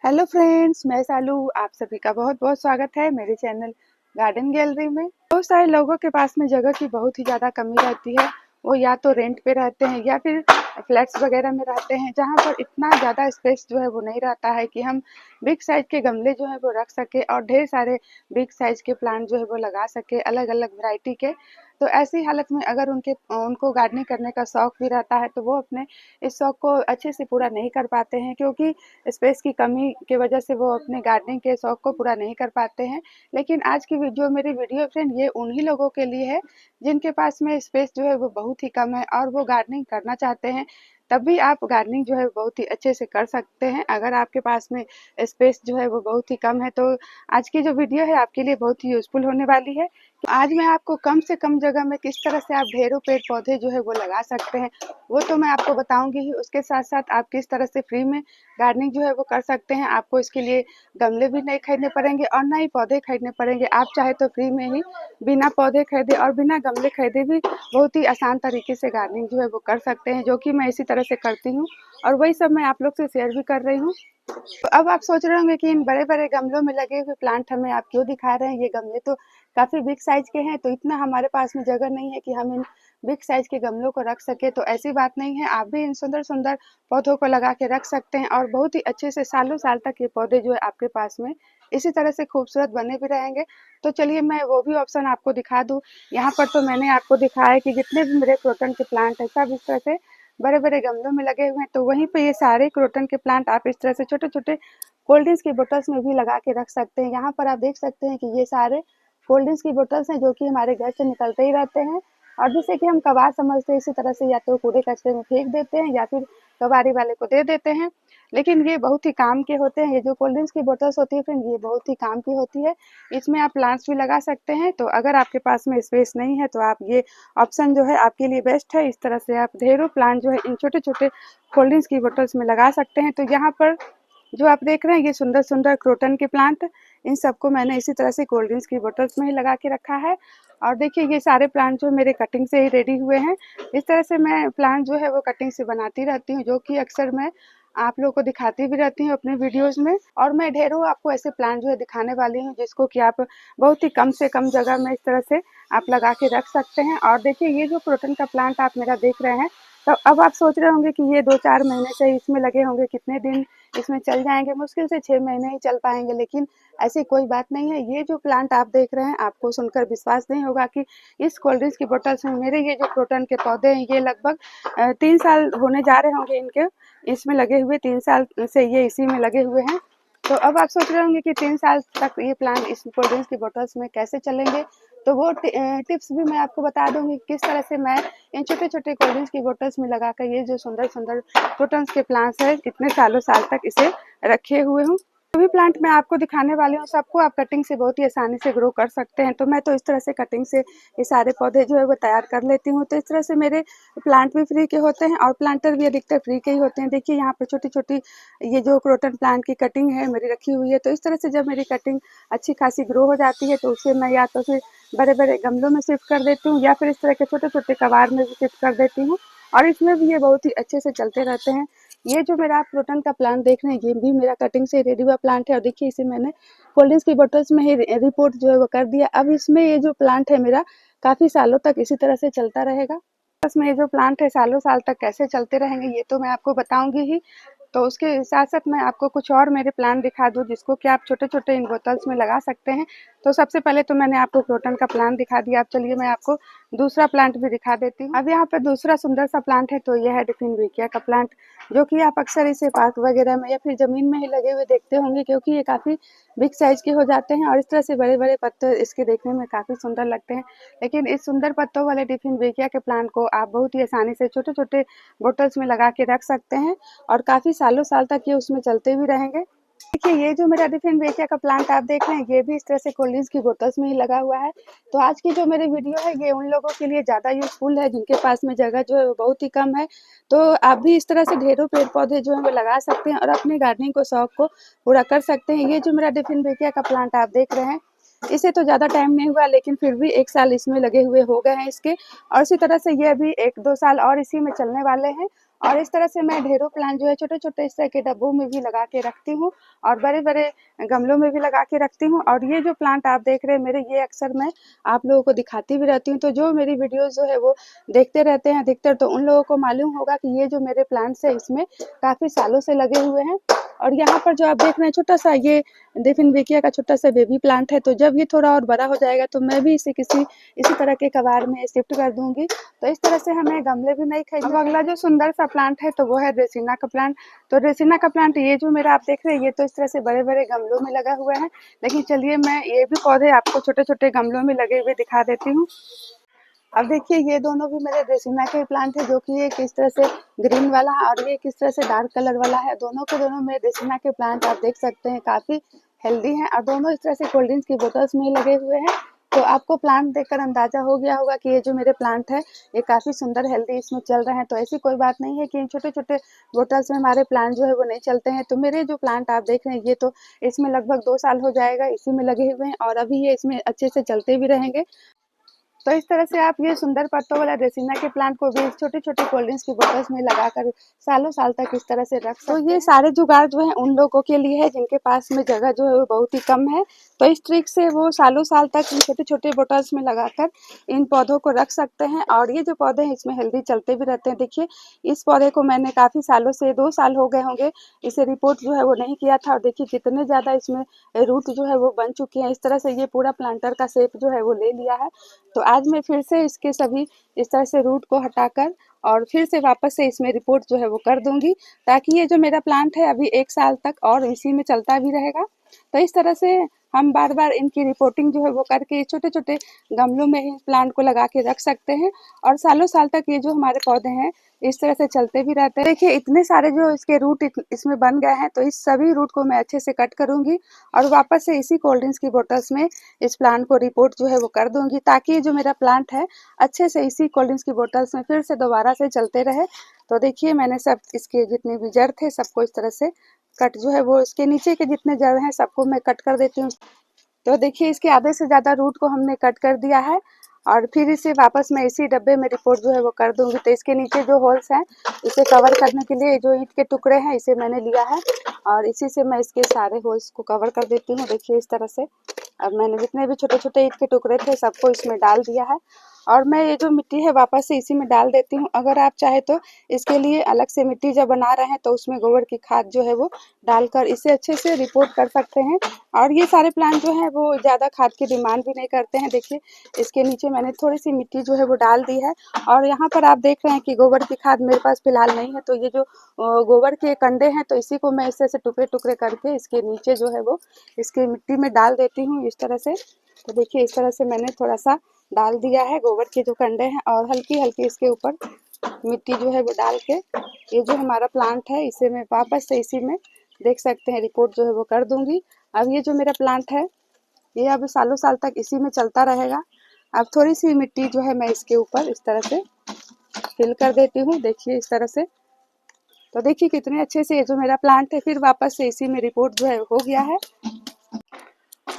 Hello friends, मैं सालू। आप सभी का बहुत बहुत स्वागत है मेरे चैनल गार्डन गैलरी में। बहुत सारे लोगों के पास में जगह की बहुत ही ज़्यादा कमी रहती है। वो या तो रेंट पे रहते हैं या फिर फ्लैट्स वगैरह में रहते हैं, जहाँ पर इतना ज़्यादा स्पेस जो है वो नहीं रहता है कि हम बिग साइज के गमले जो है वो रख सके और ढेर सारे बिग साइज के प्लांट जो है वो लगा सके, अलग अलग वैरायटी के। तो ऐसी हालत में अगर उनको गार्डनिंग करने का शौक भी रहता है तो वो अपने इस शौक को अच्छे से पूरा नहीं कर पाते हैं, क्योंकि स्पेस की कमी की वजह से वो अपने गार्डनिंग के शौक को पूरा नहीं कर पाते हैं। लेकिन आज की मेरी वीडियो फ्रेंड ये उन्हीं लोगों के लिए है जिनके पास में स्पेस जो है वो बहुत ही कम है और वो गार्डनिंग करना चाहते हैं। तब भी आप गार्डनिंग जो है बहुत ही अच्छे से कर सकते हैं अगर आपके पास में स्पेस जो है वो बहुत ही कम है। तो आज की जो वीडियो है आपके लिए बहुत ही यूजफुल होने वाली है। तो आज मैं आपको कम से कम जगह में किस तरह से आप ढेरों पेड़ पौधे जो है वो लगा सकते हैं वो तो मैं आपको बताऊंगी ही। उसके साथ साथ आप किस तरह से फ्री में गार्डनिंग जो है वो कर सकते हैं। आपको इसके लिए गमले भी नहीं खरीदने पड़ेंगे और ना ही पौधे खरीदने पड़ेंगे। आप चाहे तो फ्री में ही बिना पौधे खरीदे और बिना गमले खरीदे भी बहुत ही आसान तरीके से गार्डनिंग जो है वो कर सकते हैं, जो कि मैं इसी तरह से करती हूँ और वही सब मैं आप लोग से शेयर भी कर रही हूँ। तो अब आप सोच रहे होंगे कि इन बड़े-बड़े गमलों में लगे हुए प्लांट हमें आप क्यों दिखा रहे हैं? ये गमले तो काफ़ी बिग साइज़ के हैं, तो इतना हमारे पास में जगह नहीं है कि हम इन बिग साइज़ के गमलों को रख सकें। तो ऐसी बात नहीं है, आप भी इन सुंदर-सुंदर पौधों को लगा के रख सकते हैं और बहुत ही अच्छे से सालों साल तक ये पौधे जो है आपके पास में इसी तरह से खूबसूरत बने भी रहेंगे। तो चलिए मैं वो भी ऑप्शन आपको दिखा दूँ। यहाँ पर तो मैंने आपको दिखाया है कि जितने भी मेरे क्रोटन के प्लांट हैं, सब इस तरह से बड़े-बड़े गमलों में लगे हुए हैं। तो वहीं पे ये सारे क्रोटन के प्लांट आप इस तरह से छोटे-छोटे कोल्ड ड्रिंक्स की बोतल्स में भी लगा के रख सकते हैं। यहाँ पर आप देख सकते हैं कि ये सारे कोल्ड ड्रिंक्स की बोतल्स हैं जो कि हमारे घर से निकलते ही रहते हैं और जिसे कि हम कबाड़ समझते हैं, इसी तरह से या तो कूड़े कचरे में फेंक देते हैं या फिर कबाड़ी वाले को दे देते हैं। लेकिन ये बहुत ही काम के होते हैं। ये जो कोल्ड ड्रिंक्स की बोतल्स होती है फ्रेंड, ये बहुत ही काम की होती है। इसमें आप प्लांट्स भी लगा सकते हैं। तो अगर आपके पास में स्पेस नहीं है तो आप ये ऑप्शन जो है आपके लिए बेस्ट है। इस तरह से आप ढेरों प्लांट जो है इन छोटे-छोटे कोल्ड ड्रिंक्स की बोतल्स में लगा सकते हैं। तो यहाँ पर जो आप देख रहे हैं ये सुंदर-सुंदर क्रोटन के प्लांट, इन सबको मैंने इसी तरह से कोल्ड ड्रिंक्स की बोतल्स में ही लगा के रखा है। और देखिए ये सारे प्लांट जो मेरे कटिंग से ही रेडी हुए हैं। इस तरह से मैं प्लांट जो है वो कटिंग से बनाती रहती हूँ, जो कि अक्सर मैं आप लोगों को दिखाती भी रहती हूँ अपने वीडियोज़ में। और मैं ढेरों आपको ऐसे प्लांट जो है दिखाने वाली हूँ जिसको कि आप बहुत ही कम से कम जगह में इस तरह से आप लगा के रख सकते हैं। और देखिए ये जो क्रोटन का प्लांट आप मेरा देख रहे हैं, तो अब आप सोच रहे होंगे कि ये 2-4 महीने से इसमें लगे होंगे, कितने दिन इसमें चल जाएँगे, मुश्किल से 6 महीने ही चल पाएँगे। लेकिन ऐसी कोई बात नहीं है। ये जो प्लांट आप देख रहे हैं, आपको सुनकर विश्वास नहीं होगा कि इस कोल्ड ड्रिंक्स की बोतल्स में मेरे ये जो क्रोटन के पौधे हैं, ये लगभग 3 साल होने जा रहे होंगे इनके इसमें लगे हुए। 3 साल से ये इसी में लगे हुए हैं। तो अब आप सोच रहे होंगे कि 3 साल तक ये प्लांट इस कोल्ड ड्रिंक्स की बोतल्स में कैसे चलेंगे? तो वो टिप्स भी मैं आपको बता दूँगी, किस तरह से मैं इन छोटे-छोटे कोल्ड ड्रिंक्स की बोतल्स में लगाकर ये जो सुंदर-सुंदर क्रोटन्स के प्लांट्स हैं, इतने सालों साल तक इसे रखे हुए हूँ। जो भी प्लांट मैं आपको दिखाने वाली हूँ, सबको आप कटिंग से बहुत ही आसानी से ग्रो कर सकते हैं। तो मैं तो इस तरह से कटिंग से ये सारे पौधे जो है वो तैयार कर लेती हूँ। तो इस तरह से मेरे प्लांट भी फ्री के होते हैं और प्लांटर भी अधिकतर फ्री के ही होते हैं। देखिए यहाँ पर छोटी-छोटी ये जो क्रोटन प्लांट की कटिंग है मेरी रखी हुई है। तो इस तरह से जब मेरी कटिंग अच्छी खासी ग्रो हो जाती है तो उसे मैं या तो फिर बड़े-बड़े गमलों में शिफ्ट कर देती हूँ या फिर इस तरह के छोटे-छोटे कबाड़ में भी शिफ्ट कर देती हूँ और इसमें भी ये बहुत ही अच्छे से चलते रहते हैं। ये जो मेरा आप क्रोटन का प्लांट देख रहे हैं, ये भी मेरा कटिंग से रेडी हुआ प्लांट है और देखिए इसे मैंने कोल्ड ड्रिंक्स की बोतल्स में ही रिपोर्ट जो है वो कर दिया। अब इसमें ये जो प्लांट है मेरा काफ़ी सालों तक इसी तरह से चलता रहेगा। बस में ये जो प्लांट है सालों साल तक कैसे चलते रहेंगे ये तो मैं आपको बताऊँगी ही। तो उसके साथ-साथ मैं आपको कुछ और मेरे प्लांट दिखा दूँ जिसको कि आप छोटे-छोटे इन बोतल्स में लगा सकते हैं। तो सबसे पहले तो मैंने आपको क्रोटन का प्लांट दिखा दिया। अब चलिए मैं आपको दूसरा प्लांट भी दिखा देती हूँ। अब यहाँ पे दूसरा सुंदर सा प्लांट है, तो ये है डिफिनविकिया का प्लांट, जो कि आप अक्सर इसे पार्क वगैरह में या फिर ज़मीन में ही लगे हुए देखते होंगे, क्योंकि ये काफ़ी बिग साइज़ के हो जाते हैं और इस तरह से बड़े-बड़े पत्ते इसके देखने में काफ़ी सुंदर लगते हैं। लेकिन इस सुंदर पत्तों वाले डिफिनविकिया के प्लांट को आप बहुत ही आसानी से छोटे-छोटे बोतल्स में लगा के रख सकते हैं और काफ़ी सालों साल तक ये उसमें चलते भी रहेंगे। देखिए ये जो मेरा डिफिनविकिया का प्लांट आप देख रहे हैं, ये भी इस तरह से कोल्ड ड्रिंक्स की बोतल्स में ही लगा हुआ है। तो आज की जो मेरी वीडियो है ये उन लोगों के लिए ज़्यादा यूज़फुल है जिनके पास में जगह जो है वो बहुत ही कम है। तो आप भी इस तरह से ढेरों पेड़-पौधे जो हैं वो लगा सकते हैं और अपने गार्डनिंग को शौक को पूरा कर सकते हैं। ये जो मेरा डिफिनविकिया का प्लांट आप देख रहे हैं, इसे तो ज़्यादा टाइम नहीं हुआ, लेकिन फिर भी 1 साल इसमें लगे हुए हो गए हैं इसके और इसी तरह से ये अभी 1-2 साल और इसी में चलने वाले हैं और इस तरह से मैं ढेरों प्लांट जो है छोटे-छोटे इस तरह के डब्बों में भी लगा के रखती हूँ और बड़े-बड़े गमलों में भी लगा के रखती हूँ। और ये जो प्लांट आप देख रहे हैं मेरे, ये अक्सर मैं आप लोगों को दिखाती भी रहती हूँ। तो जो मेरी वीडियोज़ जो है वो देखते रहते हैं अधिकतर, तो उन लोगों को मालूम होगा कि ये जो मेरे प्लांट्स हैं इसमें काफ़ी सालों से लगे हुए हैं। और यहाँ पर जो आप देख रहे हैं छोटा-सा, ये डिफिनबेकिया का छोटा-सा बेबी प्लांट है। तो जब ये थोड़ा और बड़ा हो जाएगा तो मैं भी इसे इसी तरह के कबाड़ में शिफ्ट कर दूँगी। तो इस तरह से हमें गमले भी नहीं खरीदने। अब अगला जो सुंदर सा प्लांट है तो वो है रेसिना का प्लांट। तो रेसिना का प्लांट ये जो मेरा आप देख रहे हैं, ये तो इस तरह से बड़े-बड़े गमलों में लगा हुआ है। लेकिन चलिए मैं ये भी पौधे आपको छोटे-छोटे गमलों में लगे हुए दिखा देती हूँ। अब देखिए ये दोनों भी मेरे रेसिना के प्लांट है, जो कि एक इस तरह से ग्रीन वाला है और ये किस तरह से डार्क कलर वाला है। दोनों के दोनों मेरे रेसिना के प्लांट आप देख सकते हैं काफ़ी हेल्दी हैं और दोनों इस तरह से कोल्ड ड्रिंक्स की बोतल्स में ही लगे हुए हैं। तो आपको प्लांट देखकर अंदाजा हो गया होगा कि ये जो मेरे प्लांट है ये काफ़ी सुंदर हेल्दी इसमें चल रहे हैं। तो ऐसी कोई बात नहीं है कि इन छोटे-छोटे बोतल्स में हमारे प्लांट जो है वो नहीं चलते हैं। तो मेरे जो प्लांट आप देख रहे हैं ये तो इसमें लगभग 2 साल हो जाएगा इसी में लगे हुए हैं और अभी ये इसमें अच्छे से चलते भी रहेंगे। तो इस तरह से आप ये सुंदर पत्तों वाला रेसिना के प्लांट को भी छोटे-छोटे कोल्ड ड्रिंक्स की बोतल्स में लगाकर सालों साल तक इस तरह से रख सकते हैं। तो ये सारे जुगाड़ जो हैं उन लोगों के लिए है जिनके पास में जगह जो है वो बहुत ही कम है। तो इस ट्रिक से वो सालों साल तक इन छोटे-छोटे बोतल्स में लगाकर इन पौधों को रख सकते हैं और ये जो पौधे हैं इसमें हेल्दी चलते भी रहते हैं। देखिए इस पौधे को मैंने काफ़ी सालों से 2 साल हो गए होंगे इसे रिपोर्ट जो है वो नहीं किया था और देखिए कितने ज़्यादा इसमें रूट जो है वो बन चुके हैं। इस तरह से ये पूरा प्लांटर का शेप जो है वो ले लिया है। तो आज मैं फिर से इसके सभी इस तरह से रूट को हटाकर और फिर से वापस से इसमें रिपोर्ट जो है वो कर दूंगी, ताकि ये जो मेरा प्लांट है अभी 1 साल तक और इसी में चलता भी रहेगा। तो इस तरह से हम बार-बार इनकी रिपोर्टिंग जो है वो करके छोटे-छोटे गमलों में ही प्लांट को लगा के रख सकते हैं और सालों साल तक ये जो हमारे पौधे हैं इस तरह से चलते भी रहते हैं। देखिए इतने सारे जो इसके रूट इसमें बन गए हैं, तो इस सभी रूट को मैं अच्छे से कट करूंगी और वापस से इसी कोल्ड ड्रिंक्स की बोतल्स में इस प्लांट को रिपोर्ट जो है वो कर दूंगी, ताकि जो मेरा प्लांट है अच्छे से इसी कोल्ड ड्रिंक्स की बोतल्स में फिर से दोबारा से चलते रहे। तो देखिए मैंने सब इसके जितने भी जड़ थे सबको इस तरह से कट जो है वो इसके नीचे के जितने जड़ हैं सबको मैं कट कर देती हूँ। तो देखिए इसके आधे से ज़्यादा रूट को हमने कट कर दिया है और फिर इसे वापस मैं इसी डब्बे में रिपोर्ट जो है वो कर दूंगी। तो इसके नीचे जो होल्स हैं इसे कवर करने के लिए जो ईंट के टुकड़े हैं इसे मैंने लिया है और इसी से मैं इसके सारे होल्स को कवर कर देती हूँ। देखिए इस तरह से अब मैंने जितने भी छोटे-छोटे ईंट के टुकड़े थे सबको इसमें डाल दिया है और मैं ये जो मिट्टी है वापस से इसी में डाल देती हूँ। अगर आप चाहे तो इसके लिए अलग से मिट्टी जब बना रहे हैं तो उसमें गोबर की खाद जो है वो डालकर इसे अच्छे से रिपोर्ट कर सकते हैं। और ये सारे प्लांट जो हैं वो ज़्यादा खाद की डिमांड भी नहीं करते हैं। देखिए इसके नीचे मैंने थोड़ी सी मिट्टी जो है वो डाल दी है और यहाँ पर आप देख रहे हैं कि गोबर की खाद मेरे पास फिलहाल नहीं है। तो ये जो गोबर के कंडे हैं तो इसी को मैं इस तरह से टुकड़े-टुकड़े करके इसके नीचे जो है वो इसकी मिट्टी में डाल देती हूँ इस तरह से। तो देखिए इस तरह से मैंने थोड़ा-सा डाल दिया है गोबर के जो कंडे हैं और हल्की-हल्की इसके ऊपर मिट्टी जो है वो डाल के ये जो हमारा प्लांट है इसे मैं वापस से इसी में देख सकते हैं रिपोर्ट जो है वो कर दूंगी। अब ये जो मेरा प्लांट है ये अब सालों साल तक इसी में चलता रहेगा। अब थोड़ी सी मिट्टी जो है मैं इसके ऊपर इस तरह से फिल कर देती हूँ, देखिए इस तरह से। तो देखिए कितने अच्छे से ये जो मेरा प्लांट है फिर वापस से इसी में रिपोर्ट जो है हो गया है।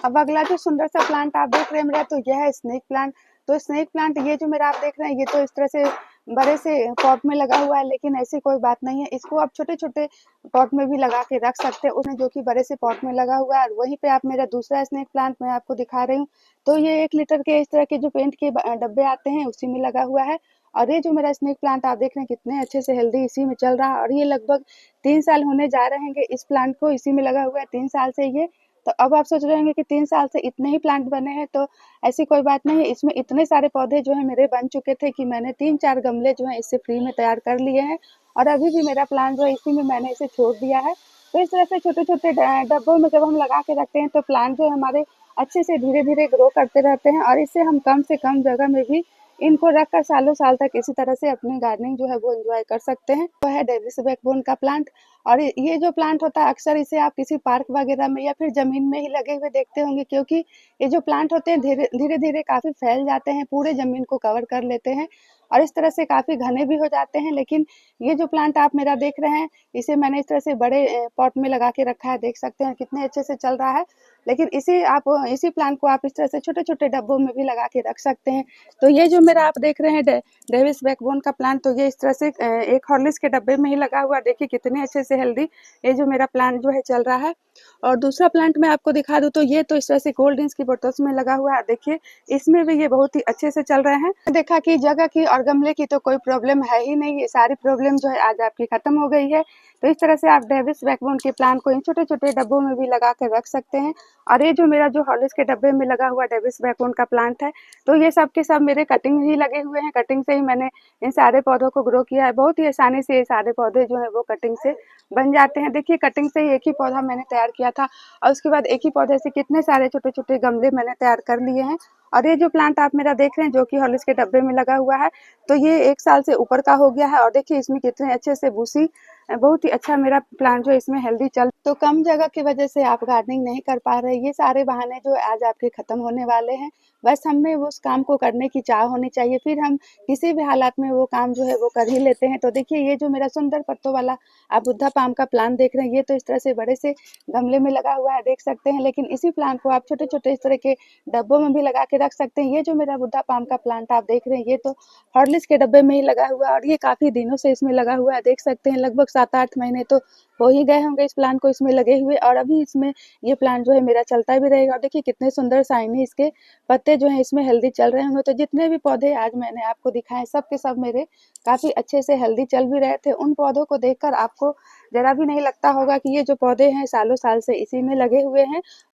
अब अगला जो सुंदर सा प्लांट आप देख रहे हैं मेरा, तो यह है स्नेक प्लांट। तो स्नेक प्लांट ये जो मेरा आप देख रहे हैं ये तो इस तरह से बड़े से पॉट में लगा हुआ है, लेकिन ऐसी कोई बात नहीं है, इसको आप छोटे-छोटे पॉट में भी लगा के रख सकते हैं। उसमें जो कि बड़े से पॉट में लगा हुआ है और वहीं पे आप मेरा दूसरा स्नेक प्लांट मैं आपको दिखा रही हूँ। तो ये 1 लीटर के इस तरह के जो पेंट के डब्बे आते हैं उसी में लगा हुआ है और ये जो मेरा स्नेक प्लांट आप देख रहे हैं कितने अच्छे से हेल्दी इसी में चल रहा है और ये लगभग 3 साल होने जा रहे हैं इस प्लांट को इसी में लगा हुआ है 3 साल से ये। तो अब आप सोच रहे होंगे कि 3 साल से इतने ही प्लांट बने हैं, तो ऐसी कोई बात नहीं है। इसमें इतने सारे पौधे जो हैं मेरे बन चुके थे कि मैंने 3-4 गमले जो हैं इससे फ्री में तैयार कर लिए हैं और अभी भी मेरा प्लांट जो है इसी में मैंने इसे छोड़ दिया है। तो इस तरह से छोटे-छोटे डब्बों में जब हम लगा के रखते हैं तो प्लांट जो है हमारे अच्छे से धीरे-धीरे ग्रो करते रहते हैं और इससे हम कम से कम जगह में भी इनको रखकर सालों साल तक इसी तरह से अपनी गार्डनिंग जो है वो एंजॉय कर सकते हैं। वो है डेविस बैकबोन का प्लांट और ये जो प्लांट होता है अक्सर इसे आप किसी पार्क वगैरह में या फिर ज़मीन में ही लगे हुए देखते होंगे, क्योंकि ये जो प्लांट होते हैं धीरे-धीरे काफ़ी फैल जाते हैं, पूरे ज़मीन को कवर कर लेते हैं और इस तरह से काफ़ी घने भी हो जाते हैं। लेकिन ये जो प्लांट आप मेरा देख रहे हैं, इसे मैंने इस तरह से बड़े पॉट में लगा के रखा है, देख सकते हैं कितने अच्छे से चल रहा है। लेकिन इसी प्लांट को आप इस तरह से छोटे-छोटे डब्बों में भी लगा के रख सकते हैं। तो ये जो मेरा आप देख रहे हैं डेविस बैकबोन का प्लांट, तो ये इस तरह से एक हॉर्लिक्स के डब्बे में ही लगा हुआ है। देखिए कितने अच्छे से हेल्दी ये जो मेरा प्लांट जो है चल रहा है। और दूसरा प्लांट मैं आपको दिखा दूँ तो ये तो इस तरह से कोल्ड ड्रिंक्स की बोतल्स में लगा हुआ है। देखिए इसमें भी ये बहुत ही अच्छे से चल रहे हैं। देखा कि जगह की और गमले की तो कोई प्रॉब्लम है ही नहीं, ये सारी प्रॉब्लम जो है आज आपकी खत्म हो गई है। तो इस तरह से आप डेविस बैकबोन के प्लांट को इन छोटे-छोटे डब्बों में भी लगा कर रख सकते हैं। और ये जो मेरा जो हॉर्लिक्स के डब्बे में लगा हुआ डेविस बैकबोन का प्लांट है, तो ये सब के सब मेरे कटिंग ही लगे हुए हैं। कटिंग से ही मैंने इन सारे पौधों को ग्रो किया है। बहुत ही आसानी से ये सारे पौधे जो हैं वो कटिंग से बन जाते हैं। देखिए कटिंग से ही एक ही पौधा मैंने तैयार किया था और उसके बाद एक ही पौधे से कितने सारे छोटे-छोटे गमले मैंने तैयार कर लिए हैं। और ये जो प्लांट आप मेरा देख रहे हैं जो कि हॉर्लिक्स के डब्बे में लगा हुआ है, तो ये 1 साल से ऊपर का हो गया है। और देखिए इसमें कितने अच्छे से बहुत ही अच्छा मेरा प्लांट जो है इसमें हेल्दी चल। तो कम जगह की वजह से आप गार्डनिंग नहीं कर पा रहे, ये सारे बहाने जो आज आपके खत्म होने वाले हैं। बस हमें उस काम को करने की चाह होनी चाहिए, फिर हम किसी भी हालात में वो काम जो है वो कर ही लेते हैं। तो देखिए ये जो मेरा सुंदर पत्तों वाला आप बुद्धा पाम का प्लांट देख रहे हैं, ये तो इस तरह से बड़े से गमले में लगा हुआ है, देख सकते हैं। लेकिन इसी प्लांट को आप छोटे-छोटे इस तरह के डब्बों में भी लगा के रख सकते हैं। ये जो मेरा बुद्धा पाम का प्लांट आप देख रहे हैं, ये तो हॉर्लिक्स के डब्बे में ही लगा हुआ है और ये काफ़ी दिनों से इसमें लगा हुआ है, देख सकते हैं। लगभग 7-8 महीने तो हो ही गए होंगे इस प्लांट को इसमें लगे हुए, और अभी इसमें ये प्लांट जो है मेरा चलता भी रहेगा। और देखिए कितने सुंदर शाइनी इसके पत्ते जो हैं इसमें हेल्दी चल रहे होंगे। तो जितने भी पौधे आज मैंने आपको दिखाए सब के सब मेरे काफ़ी अच्छे से हेल्दी चल भी रहे थे। उन पौधों को देखकर आपको ज़रा भी नहीं लगता होगा कि ये जो पौधे हैं सालों साल से इसी में लगे हुए हैं।